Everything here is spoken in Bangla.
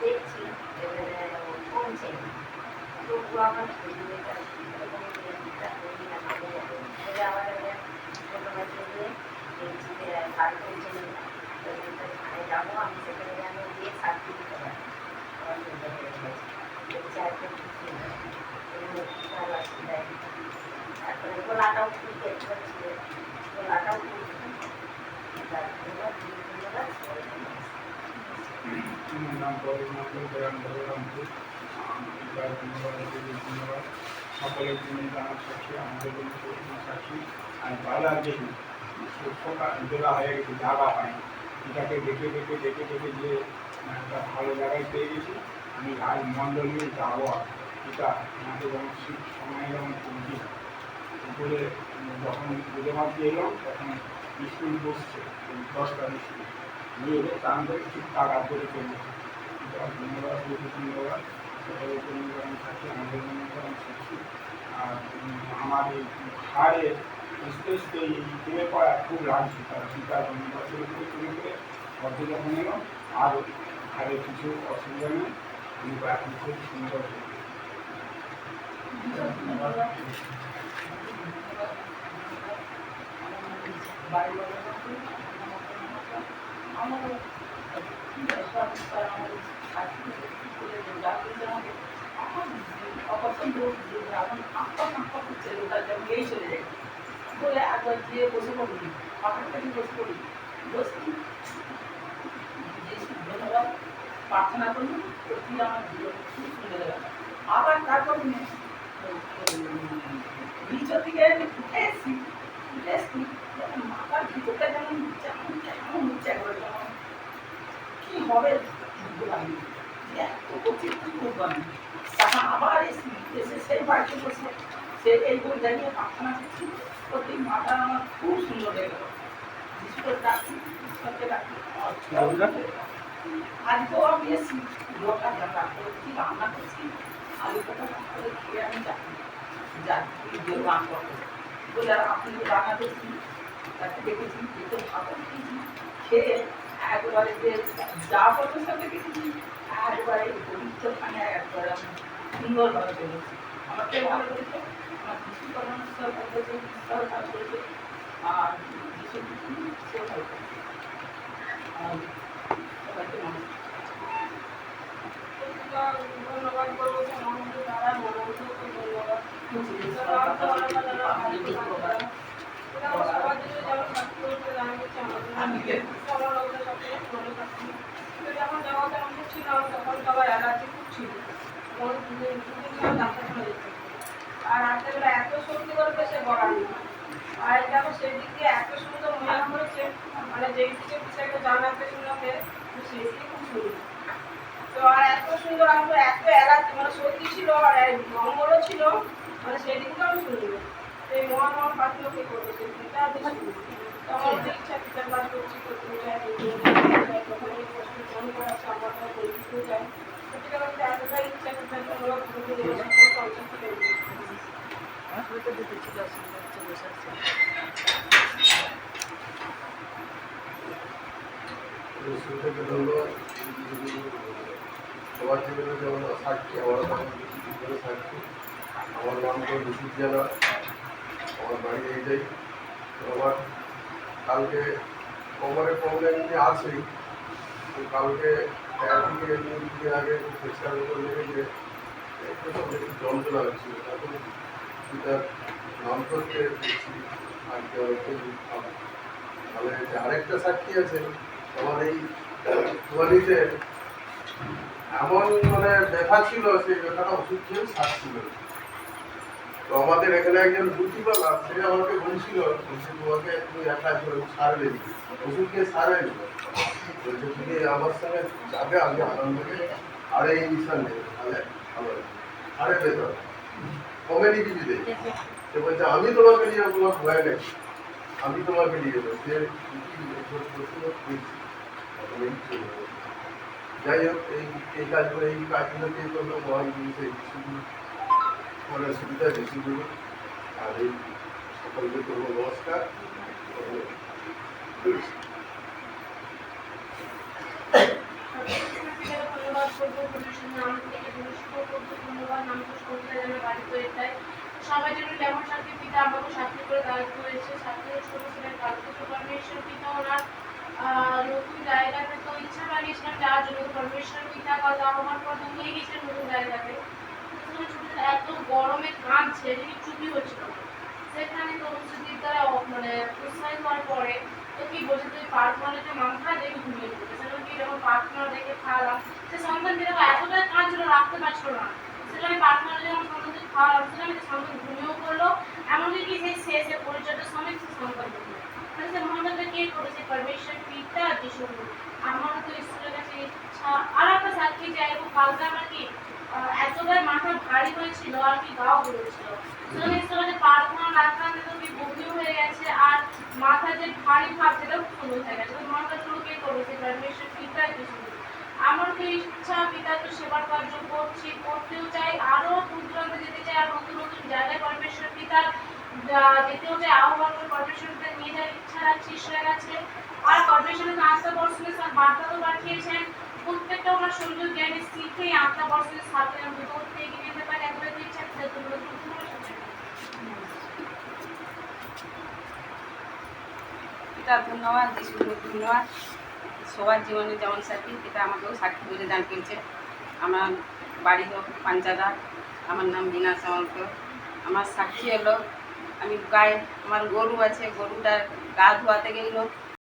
দেখছি কমছে না, তবু আমার আবার দেখছি যে সার কমছে না, যাবো আমি সেখানে যেন দিয়ে সারটি দিতে পারি। আমার চিন্তা করে দেখছি আর একটু ভালো অসুবিধা। তারপরে গোলাটাও খুব দেখতে পাচ্ছি, গোলাটাও খুব আমার নাম বলরামপুর, গ্রাম বলরামপুর। ধন্যবাদ সকলের জন্য জানার সাক্ষী, আমাদের জন্য সাক্ষী। আর বাজার দেখি জোড়া হয়ে গেছে, জায়গা হয় এটাকে দেখে দেখে দেখে দেখে যে একটা ভালো জায়গায় পেয়ে গেছি। আমি রাজ মণ্ডলীয় যাবো এটা আমাকে যেমন শীত সময় যেমন কমতি উপরে যখন পুজো মাছ দিয়ে এলাম তখন স্কুল বসছে 10টা স্কুল নিয়ে এলে টান করে ঠিক টাকা করে চলে ধন্যবাদ, ধন্যবাদ সকলের জন্য আমি থাকি, আমাদের জন্য আমি থাকি। আর আমার এই ঘাড়ে স্পেস এই তুলে পড়া খুব লাগছে, তার টিকা বছরের উপরে তুলে করে অর্ধে যখন এলো আর ঘাড়ে কিছু অসুবিধা নেই, আমি এখন খুব সুন্দর বলে একবার গিয়ে বসে পড়ি, পাখাটাকে বসে পড়ি, বসে ধন্যবাদ প্রার্থনা করি, সত্যি আমার জীবন খুব সুন্দর গেল। আবার তারপর নিচের দিকে উঠে এসছি, মাথার ভিতরটা যেমন যেমন কেমন হচ্ছে একবার যেমন কি হবে বুঝতে পারিনি, এত চিন্তা করবো আমি। তখন আবার এসে সেই বাড়িতে বসে সে এই বইটা নিয়ে প্রার্থনা করছি, প্রতি মাথা আমার খুব সুন্দর লেগে গেল। যিশুকে ডাকছি, ঈশ্বরকে ডাকছি, আজকেও আমি এসেছি লোকটা রান্না করছি, রান্না করছি, আলু কথা করে খেয়ে আমি যাচ্ছি যাচ্ছি রান করবো বলে আপনি রান্না করছি তাকে দেখেছি, দেখে ভালো খেয়েছি, খেয়ে একবারে যে যা পছন্দ দেখেছি একবারে পবিত্রখানে একবারে আমি সুন্দরভাবে চলেছি। আমাকে ভালো করেছে, আমার যিশু পরমেশ্বর করেছে, ঈশ্বর ভালো করেছে, আর যিশু সে ভালো করেছে। সবাইকে ধন্যবাদ করবো, তারা মনোমুগ্ধকে ধন্যবাদ। সবার জন্য যেমন শাস্তি করতে জানা গেছে, আমাদের সবার লোকদের সাথে ভালো থাকছি। যখন যাওয়া তেমন ছিল তখন সবার অ্যালার্জি খুব ছিল, ডাক্তারখানা যেতে। আর রাত্রেবেলা এত সত্যি করবে সে বলার নেই। আর দেখো সেই দিক দিয়ে এত সুন্দর মহিলা করেছে, মানে যেই দিকে বিষয়টা জানাতে শুনতে সেই দিকে খুব সুন্দর। তো আর এত সুন্দর আমাদের এত অ্যালার্জি মানে সত্যি ছিল আর মঙ্গলও ছিল, মানে সেই দিকটা আমি শুনবো এই মহান মহান পাত্রকে করবো সেই দিকটা আমি শুনবো। তো আমার ইচ্ছা টিচার ক্লাস করছি, করতে চাই, যখন এই প্রশ্ন ফোন করাচ্ছে আমার পরিচিত যায়, সেটা হচ্ছে এতটাই ইচ্ছা টিচার অনুরোধ করবো যে পঞ্চাশ থেকে হয়তো দুটো ছিল বসে আছে। সবার জীবনে যেমন সাক্ষী, আমারও তেমন সাক্ষী। আমার নাম তো বিশ্ববিদ্যালয়, আমার বাড়ি এইটাই। আমার কালকে কোমরের প্রবলেম নিয়ে আছেই, তো কালকে থেকে দিন আগে চেষ্টা করে লেগেছে একটু যন্ত্রণা হচ্ছিল, তখন সেটার নাম করতে দেখছি আজকে তাহলে আরেকটা সাক্ষী আছে আমার এই বাড়িতে এমন মানে ব্যথা ছিল, সেই ব্যথাটা ওষুধ খেয়েও সারছিল। তো আমাদের এখানে একজন বুদ্ধিপালা সে আমাকে বলছিল বলছে তোমাকে তুমি একা সারবে, ওষুধ খেয়ে সারবে, বলছে তুমি আমার সঙ্গে যাবে, আমি আনন্দকে আরে এই নিশা নেবে, তাহলে ভালো আরে বেতন কমেডি টিভিতে। সে বলছে আমি তোমাকে নিয়ে তোমার ভয় নেই, আমি তোমাকে নিয়ে যাবো। সে যাই হোক এই কাজগুলো এই কাজগুলোকে করলো মহান জিনিস, এই মানে সুবিধা বেশিগুলো। আর এই সকলকে করবো নমস্কার। ধন্যবাদ করবো নাম থেকে করবো ধন্যবাদ নাম তো সন্ধ্যা যেন বাড়ি করে দেয় সবাই যেন যেমন সাথী পিতা আমাকে সাথী করে দায়িত্ব হয়েছে সাথী ছোট ছেলে কালকে তো পরমেশ্বর পিতা ওনার নতুন জায়গাতে তো ইচ্ছা বানিয়েছিলাম যাওয়ার জন্য তো পরমেশ্বর পিতা কথা আমার পর নিয়ে গেছিলেন নতুন জায়গাতে ছোট এত গরমে কাঁদছে যদি চুপি হচ্ছিল সেখানে তো সুদীপ দ্বারা মানে উৎসাহিত হওয়ার পরে তো কি বলছে তুই প্রার্থনা যে মাথা দেখে ঘুমিয়ে পড়বে সেখানে কি যখন প্রার্থনা দেখে খাওয়ালাম সে সন্তান যেরকম এতটাই কাঁদছিল রাখতে পারছিল না সেখানে প্রার্থনা যখন সন্তানকে খাওয়ালাম সেখানে সে সন্তান ঘুমিয়েও পড়লো এমনকি কি সেই শেষে পরিচর্যার সময় সে সন্তান ঘুমিয়ে মানে সে মহানটা কে করেছে পরমেশ্বর পিতা যিশু আমার তো ঈশ্বরের কাছে ইচ্ছা আর একটা সাক্ষী চাইবো কালকে আমার কি এতটাই মাথা ভারী হয়েছিল আর কি গাও হয়েছিল সেখানে ঈশ্বরের প্রার্থনা রাখলাম তো কি বমি হয়ে গেছে আর মাথা যে ভারী ভাব সেটাও শুরু হয়ে গেছে তো মহানটা কে করেছে পরমেশ্বর পিতা যিশু আমার তো ইচ্ছা পিতা তো সেবার কার্য করছি করতেও চাই আরো দূর দূরান্তে যেতে চাই আর নতুন নতুন জায়গায় পরমেশ্বর পিতার যেতেও চাই আহ্বান করে পরমেশ্বর পিতা নিয়ে যাওয়ার ইচ্ছা রাখছি ঈশ্বরের কাছে আর পরমেশ্বরের আস্থা বর্ষণের বার্তা তো পাঠিয়েছেন প্রত্যেকটা ওনার শরীর জ্ঞানে শিখে আত্মা বর্ষণের সাথে আমি করতে এগিয়ে যেতে পারি একবারে তো ইচ্ছা পিতা ধন্যবাদ যিশুর ধন্যবাদ সবার জীবনে যেমন সাথী পিতা আমাকেও সাক্ষী করে দান করেছে আমার বাড়ি হোক পাঞ্চাদা আমার নাম বিনা সামন্ত আমার সাক্ষী হলো আমি গায়ে আমার গরু আছে গরুটার গা ধোয়াতে গেল